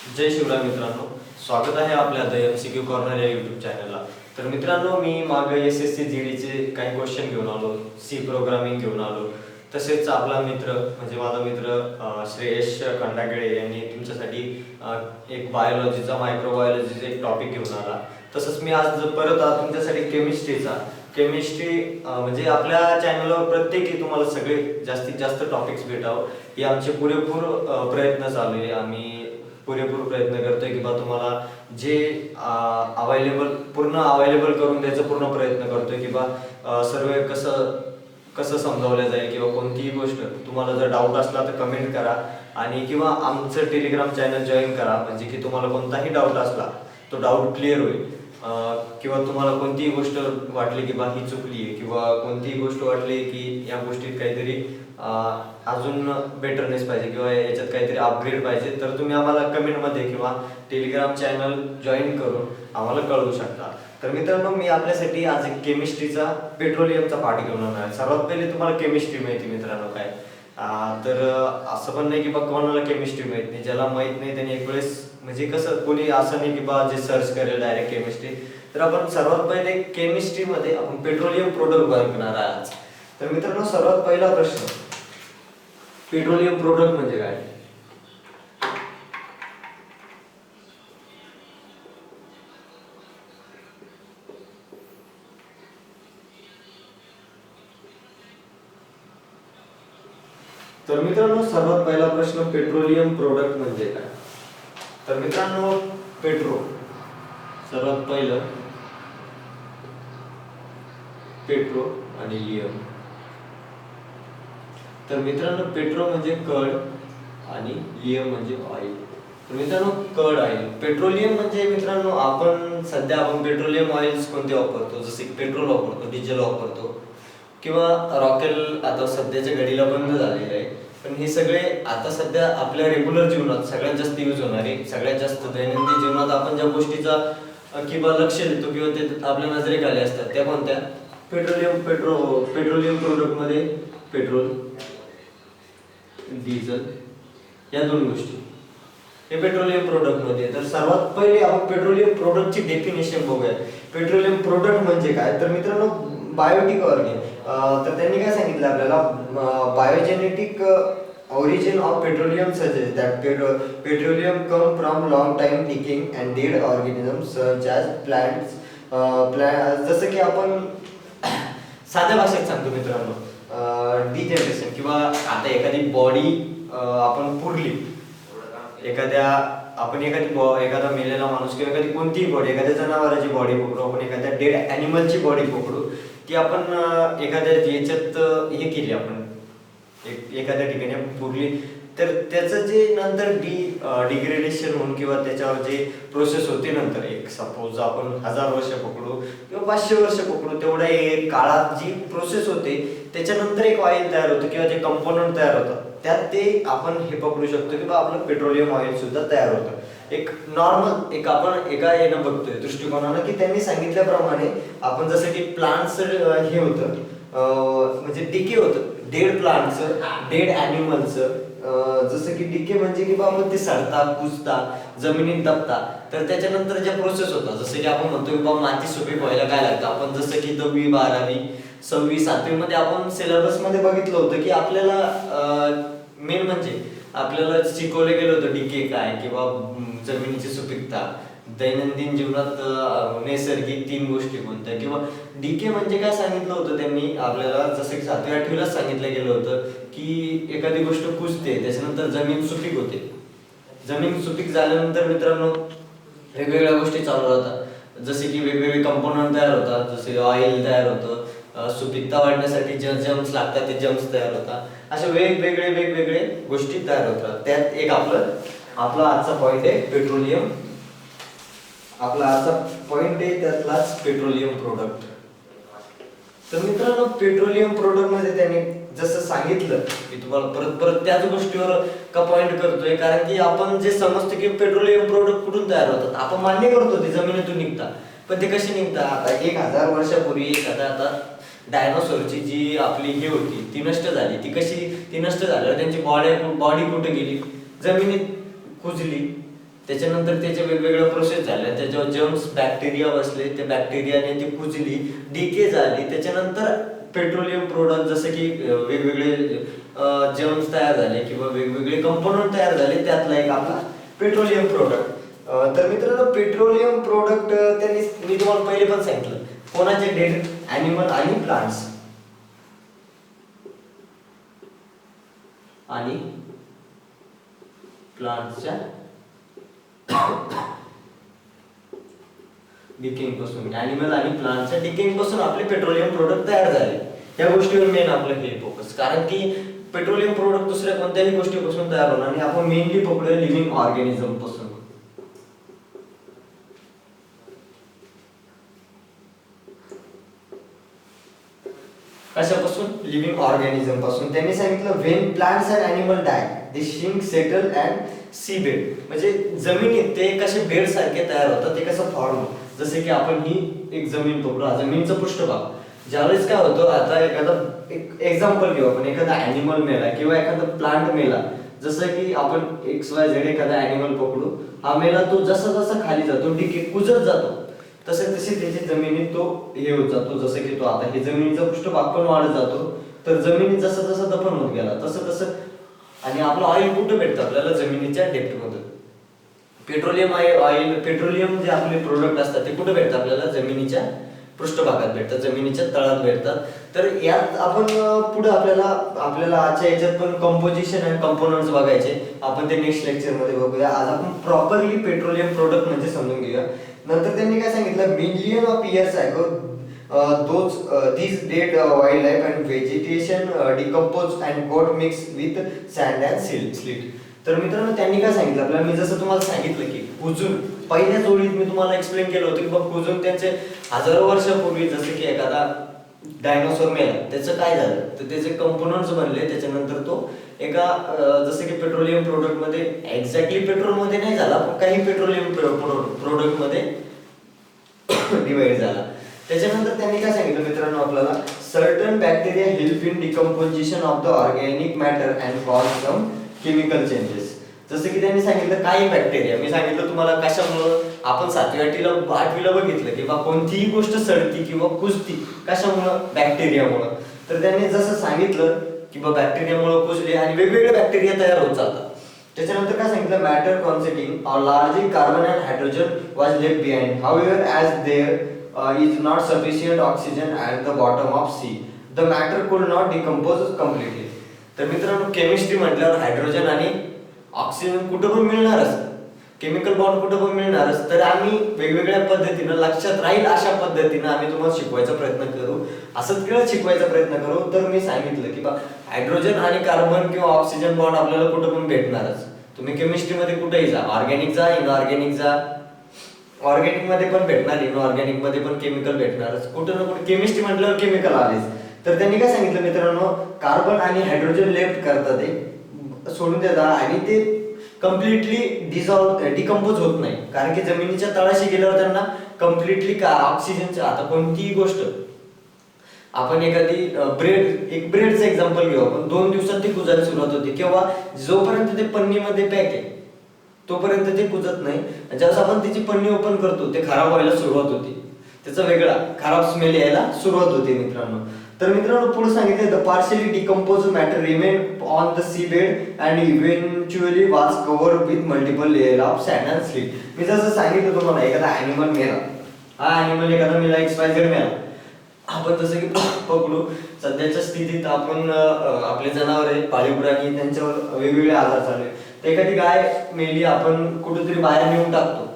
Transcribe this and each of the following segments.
जय शिवराय मित्रांनो, स्वागत आहे आपल्या द MCQ कॉर्नर या यूट्यूब चॅनलला. तर मित्रांनो, मी मागे SSC GDचे काही क्वेश्चन घेऊन आलो, सी प्रोग्रामिंग घेऊन आलो. तसेच आपला मित्र म्हणजे माझा मित्र श्रेयश खंडागळे यांनी तुमच्यासाठी एक बायोलॉजीचा मायक्रोबायोलॉजीचा एक टॉपिक घेऊन आला. तसंच मी आज परत तुमच्यासाठी केमिस्ट्री म्हणजे आपल्या चॅनलवर प्रत्येकी तुम्हाला सगळे जास्तीत जास्त टॉपिक्स भेटावं हे आमचे पुरेपूर प्रयत्न चालू आहे. आम्ही पुरेपूर प्रयत्न करतोय की बा तुम्हाला जे पूर्ण अवेलेबल करून द्यायचा पूर्ण प्रयत्न करतोय की बा सर्व कसं कसं समजावलं जाईल किंवा कोणतीही गोष्ट तुम्हाला जर डाऊट असला तर कमेंट करा आणि किंवा आमचं टेलिग्राम चॅनल जॉईन करा, म्हणजे की तुम्हाला कोणताही डाऊट असला तो डाऊट क्लिअर होईल. किंवा तुम्हाला कोणतीही गोष्ट वाटली की बा ही चुकली आहे किंवा कोणतीही गोष्ट वाटली की या गोष्टीत काहीतरी अजून बेटरनेस पाहिजे किंवा याच्यात काहीतरी अपग्रेड पाहिजे, तर तुम्ही आम्हाला कमेंटमध्ये किंवा टेलिग्राम चॅनल जॉईन करून आम्हाला कळवू शकता. तर मित्रांनो, मी आपल्यासाठी आज एक केमिस्ट्रीचा पेट्रोलियमचा पाठ घेऊन येणार आहे. सर्वात पहिले तुम्हाला केमिस्ट्री माहिती मित्रांनो काय, तर असं पण नाही की बा कोणाला केमिस्ट्री माहित नाही. ज्याला माहित नाही त्याने एक वेळेस म्हणजे कसं कोणी असं नाही की बा जे सर्च करेल डायरेक्ट केमिस्ट्री. तर आपण सर्वात पहिले केमिस्ट्रीमध्ये आपण पेट्रोलियम प्रोडक्ट बनवणार आहे आज. तर मित्रांनो, सर्वात पहिला प्रश्न, पेट्रोलियम प्रोडक्ट म्हणजे काय? तर मित्रांनो, सर्वात पहिला प्रश्न, पेट्रोलियम प्रोडक्ट म्हणजे काय? तर मित्रांनो, सर्वात पहिलं पेट्रो आणि लियम. तर मित्रांनो, पेट्रो म्हणजे कड आणि लियम म्हणजे ऑइल. तर मित्रांनो, कड ऑइल, पेट्रोलियम म्हणजे मित्रांनो आपण पेट्रोलियम ऑइल्स कोणते वापरतो, जसे की पेट्रोल वापरतो, डिझेल वापरतो किंवा रॉकेल आता सध्याच्या घडीला बंद झालेलं आहे. पण हे सगळे आता सध्या आपल्या रेग्युलर जीवनात सगळ्यात जास्त यूज होणारे, सगळ्यात जास्त दैनंदिन जीवनात आपण ज्या गोष्टीचा किंवा लक्ष देतो किंवा ते आपल्या नजरेखाली असतात त्या कोणत्या? पेट्रोलियम प्रोडक्ट मध्ये पेट्रोल, डिझेल या दोन गोष्टी हे पेट्रोलियम प्रोडक्ट मध्ये. तर सर्वात पहिले आपण पेट्रोलियम प्रोडक्टची डेफिनेशन बघूया. पेट्रोलियम प्रोडक्ट म्हणजे काय? तर मित्रांनो, बायोटिक ऑर्गेन, तर त्यांनी काय सांगितलं आपल्याला, biogenetic origin of petroleum suggests that petroleum come from long time decaying and dead organisms such as plants. जसं की आपण साध्या भाषेत सांगतो मित्रांनो, डिजनरेशन किंवा आता एखादी बॉडी आपण पुरली, एखादा मेलेला माणूस किंवा एखादी कोणतीही बॉडी, एखाद्या जनावराची बॉडी पकडू, आपण एखाद्या डेड ॲनिमलची बॉडी पकडू की आपण एखाद्या याच्यात हे केली, आपण एखाद्या ठिकाणी पुरली, तर त्याचं जे नंतर डिग्रेडेशन होऊन किंवा त्याच्यावर जे प्रोसेस होते नंतर, एक सपोज आपण 1000 वर्ष पकडू किंवा 500 वर्ष पकडू, तेवढ्या एक काळात जी प्रोसेस होते त्याच्यानंतर एक ऑइल तयार होतं किंवा जे कंपोनंट तयार होतात त्यात ते आपण हे पकडू शकतो की बा आपलं पेट्रोलियम ऑइल सुद्धा तयार होतं. एक नॉर्मल आपण एका यानं बघतोय दृष्टिकोनानं की त्यांनी सांगितल्याप्रमाणे आपण जसं की प्लांट्स हे होतं म्हणजे डिके होतं, डेड प्लांटचं, डेड ॲनिमलचं, जसं की डिके म्हणजे की बाबा ते सडतात, कुजतात, जमिनीत दबतात, तर त्याच्यानंतर ज्या प्रोसेस होतात, जसं की आपण म्हणतो की बाबा माती सुपीक व्हायला काय लागतं, आपण जसं की 10वी 12वी 6वी 7वी मध्ये आपण सिलेबस मध्ये बघितलं होतं की आपल्याला मेन म्हणजे आपल्याला शिकवलं गेलं होतं डिके काय किंवा जमिनीची सुपीकता, दैनंदिन जीवनात नैसर्गिक 3 गोष्टी कोणत्या, किंवा डीके म्हणजे काय सांगितलं होतं त्यांनी आपल्याला, जसं की 7वी 8वीलाच सांगितलं गेलं होतं की एखादी गोष्ट कुजते त्याच्यानंतर जमीन सुपीक होते. जमीन सुपीक झाल्यानंतर मित्रांनो वेगवेगळ्या गोष्टी चालू होतात, जसे की वेगवेगळे कंपोनंट तयार होतात, जसे ऑइल तयार होतं, सुपीकता वाढण्यासाठी जे जम्स लागतात ते जम्स तयार होतात, अशा वेगवेगळे गोष्टी तयार होतात. त्यात एक आपला आजचा पॉइंट आहे पेट्रोलियम. आपला आजचा पॉइंट आहे त्यातलाच पेट्रोलियम प्रोडक्ट. तर मित्रांनो, पेट्रोलियम प्रोडक्ट मध्ये त्यांनी जसं सांगितलं की तुम्हाला परत त्याच गोष्टीवर का पॉइंट करतोय, कारण की आपण जे समजतो की पेट्रोलियम प्रोडक्ट कुठून तयार होतात, आपण मान्य करतो ते जमिनीतून निघतात, पण ते कसे निघतात? आता 1000 वर्षापूर्वी आता डायनोसॉरची जी आपली ही होती ती नष्ट झाली. ती नष्ट झाल्यावर त्यांची बॉडी कुठे गेली? जमिनीत कुजली. त्याच्यानंतर त्याच्या वेगवेगळ्या प्रोसेस झाल्या, त्याच्यावर जर्म्स बॅक्टेरिया बसले, त्या बॅक्टेरियाने ती कुजली, डिके झाली, त्याच्यानंतर पेट्रोलियम प्रोडक्ट जसे की वेगवेगळे जर्म्स तयार झाले किंवा वेगवेगळे कंपोनंट तयार झाले, त्यातला एक आपला पेट्रोलियम प्रोडक्ट. तर मित्रांनो पेट्रोलियम प्रोडक्ट त्यांनी मी तुम्हाला पहिले पण सांगितलं कोणाचे, डेड ॲनिमल आणि प्लांट्स आणि प्लांट्सच्या डिकेइंग पासून, ॲनिमल आणि प्लांट्सच्या डिकेइंग पासून आपले पेट्रोलियम प्रोडक्ट तयार झाले. या गोष्टीवर मेन आपलं हे फोकस, कारण की पेट्रोलियम प्रोडक्ट दुसऱ्या कोणत्याही गोष्टीपासून तयार होणार आणि आपण मेनली पकडूया लिव्हिंग ऑर्गॅनिझम पासून. कशापासून? लिव्हिंग ऑर्गॅनिझम पासून. त्यांनी सांगितलं when plants and animal die they sink settle and sea bed, म्हणजे जमिनीत ते कसे बेड सारखे तयार होतात, ते कसं फॉर्म. जसे की आपण ही एक जमीन पकडू, जमिनीचा पृष्ठभाग, ज्यावेळेस काय होतं, आता एखादा एक एक्झाम्पल घेऊ आपण, एखादा ॲनिमल मेला किंवा एखादा प्लांट मेला, जसं की आपण XYZ एखादा ॲनिमल पकडू, हा मेला, तो जसा जसा खाली जातो डिके कुजत जातो, तसे तसे त्याची जमिनीत तो हे होत जातो. जसं की तो आता हे जमिनीचा पृष्ठभाग पण वाढत जातो, तर जमिनीत जसं जसं दफन होत गेला तसं तसं. आणि आपलं ऑइल कुठं भेटतं आपल्याला? जमिनीच्या डेप्थमध्ये. ऑइल पेट्रोलियम जे आपले प्रोडक्ट असतात ते कुठे भेटतात आपल्याला? जमिनीच्या पृष्ठभागात भेटतात, जमिनीच्या तळात भेटतात. तर यात आपण पुढे आपल्याला आजच्या याच्यात पण कंपोजिशन आणि कंपोनंट्स बघायचे, आपण ते नेक्स्ट लेक्चर मध्ये बघूया. आज आपण प्रॉपरली पेट्रोलियम प्रोडक्ट म्हणजे समजून घेऊया. नंतर त्यांनी काय सांगितलं, million of years ago these dead wildlife and vegetation decompose and got mixed with sand and silt. तर मित्रांनो त्यांनी काय सांगितलं आपल्याला, मी जसं तुम्हाला सांगितलं की कुजून, पहिल्या जोडीत मी तुम्हाला एक्सप्लेन केलं होतं की बघ कुजून त्यांचे हजारो वर्षापूर्वी, जसं की एखादा डायनोसॉर मेला, त्याचं काय झालं तर त्याचे कंपोनंट्स बनले, त्याच्यानंतर तो एका जसं की पेट्रोलियम प्रोडक्ट मध्ये, एक्झॅक्टली पेट्रोल मध्ये नाही झाला पण काही पेट्रोलियम प्रोडक्ट मध्ये डिवाइड झाला. त्याच्यानंतर त्यांनी काय सांगितलं मित्रांनो आपल्याला, certain bacteria help in decomposition of the organic matter and cause some chemical changes. जसं की त्यांनी सांगितलं काही बॅक्टेरिया, मी सांगितलं तुम्हाला कशामुळं, आपण 8वीला बघितलं की बा कोणतीही गोष्ट सडती किंवा कुजती कशामुळं? बॅक्टेरियामुळं. तर त्यांनी जसं सांगितलं की बा बॅक्टेरियामुळं कुजले आणि वेगवेगळे बॅक्टेरिया तयार होत जातात. त्याच्यानंतर काय सांगितलं, matter consenting or largely carbon and hydrogen was left behind, however as there is not sufficient oxygen at the bottom of sea, the matter could not decompose completely. तर मित्रांनो केमिस्ट्री म्हटल्यावर हायड्रोजन आणि ऑक्सिजन कुठं पण मिळणारच, chemical bond कुठं पण मिळणारच. तर आम्ही वेगवेगळ्या पद्धतीनं लक्षात राहील अशा पद्धतीनं आम्ही तुम्हाला शिकवायचा प्रयत्न करू, असंच किंवा शिकवायचा प्रयत्न करू. तर मी सांगितलं की बा हायड्रोजन आणि कार्बन किंवा ऑक्सिजन बॉन्ड आपल्याला कुठं पण भेटणारच. तुम्ही केमिस्ट्रीमध्ये कुठेही जा, ऑर्गॅनिक जा, इनऑर्गॅनिक जा, ऑर्गॅनिक मध्ये पण भेटणार, इनऑर्गॅनिक मध्ये पण केमिकल भेटणारच. कुठं ना कुठे केमिस्ट्री म्हटल्यावर केमिकल आलेच. तर त्यांनी काय सांगितलं मित्रांनो, कार्बन आणि हायड्रोजन लेफ्ट करतात, ते सोडून देतात आणि ते कम्प्लिटली डिकम्पोज होत नाही, कारण की जमिनीच्या तळाशी गेल्यावर त्यांना कम्प्लिटली ऑक्सिजनचं, आता कोणतीही गोष्ट आपण एखादी एक ब्रेडचं एक्झाम्पल घेऊ आपण, 2 दिवसात ती कुजायला सुरुवात होते, किंवा जोपर्यंत ते पन्नीमध्ये पॅक आहे तोपर्यंत ते कुजत नाही. ज्यावेळेस आपण त्याची पन्नी ओपन करतो ते खराब व्हायला सुरुवात होते, त्याचा वेगळा खराब स्मेल यायला सुरुवात होते मित्रांनो. तर मित्रांनो पुढे सांगितलं, the partially decompose matter remain on the sea bed and eventually was covered with multiple layer of sand and sleet. मी जसं सांगितलं तुम्हाला, एखादा ॲनिमल मेला, हा ॲनिमल एखादा मेला, XYZ मेला, आपण जसं की पकडू सध्याच्या स्थितीत आपण आपले जनावर आहे, पाळीव प्राणी, त्यांच्यावर वेगवेगळे आजार चालू आहे. एखादी गाय मेली, आपण कुठेतरी बाहेर नेऊन टाकतो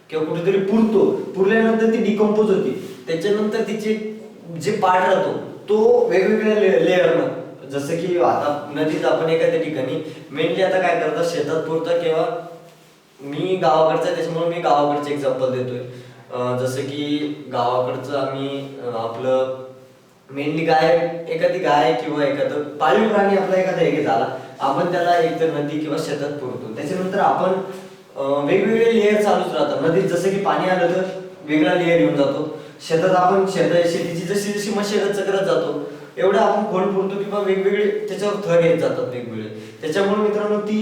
किंवा कुठेतरी पुरल्यानंतर ती डिकम्पोज होती, त्याच्यानंतर तिचे जे पार्ट राहतो तो वेगवेगळ्या लेअरनं, जसं की आता नदीत आपण एखाद्या ठिकाणी मेनली आता काय करतात, शेतात पुरतं, किंवा मी गावाकडचा त्याच्यामुळे मी गावाकडचे एक्झाम्पल देतोय. जसं की गावाकडचं आम्ही आपलं मेनली एखादी गाय किंवा एखादं पाळीव प्राणी आपला एखादा हे झाला, आपण त्याला एकतर नदी किंवा शेतात पुरतो. त्याच्यानंतर आपण वेगवेगळे लेअर चालूच राहतात. नदीत जसं की पाणी आलं तर वेगळा लेअर येऊन जातो, शेतात आपण शेतीची जशी जशी मशागत करत जातो एवढं आपण खोल पुरतो किंवा वेगवेगळे त्याच्यावर थर येत जातात वेगवेगळे. त्याच्यामुळे मित्रांनो ती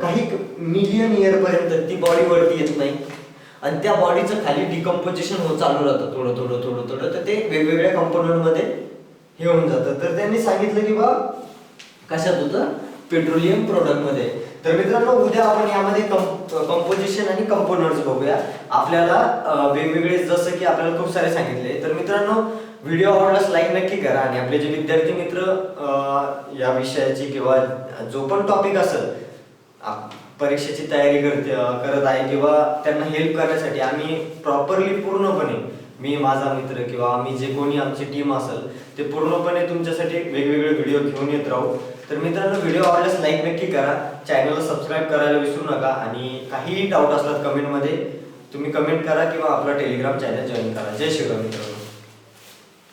काही मिलियन इयर पर्यंत ती बॉडी वरती येत नाही आणि त्या बॉडीचं खाली डिकम्पोजिशन होत चालू राहतं थोडं थोडं थोडं थोडं, तर ते वेगवेगळ्या कंपोनंट मध्ये हे होऊन जातं. तर त्यांनी सांगितलं की बा कशात होतं, पेट्रोलियम प्रोडक्ट मध्ये. तर मित्रांनो उद्या आपण यामध्ये कंपोजिशन आणि कंपोनंट्स बघूया. आपल्याला वेगवेगळे जसं की आपल्याला खूप सारे सांगितले. तर मित्रांनो व्हिडिओ आवडल्यास लाईक नक्की करा आणि आपले जे विद्यार्थी मित्र या विषयाची किंवा जो पण टॉपिक असेल परीक्षेची तयारी करत आहे किंवा त्यांना हेल्प करण्यासाठी आम्ही प्रॉपरली पूर्णपणे, मी माझा मित्र किंवा आम्ही जे कोणी आमची टीम असेल ते पूर्णपणे तुमच्यासाठी वेगवेगळे व्हिडिओ घेऊन येत राहू. तर मित्रांनो व्हिडिओ आवडल्यास लाईक नक्की करा, चॅनलला सबस्क्राईब करायला विसरू नका आणि काहीही डाऊट असला कमेंटमध्ये तुम्ही कमेंट करा किंवा आपला टेलिग्राम चॅनल जॉईन करा. जय शिवराय मित्रांनो.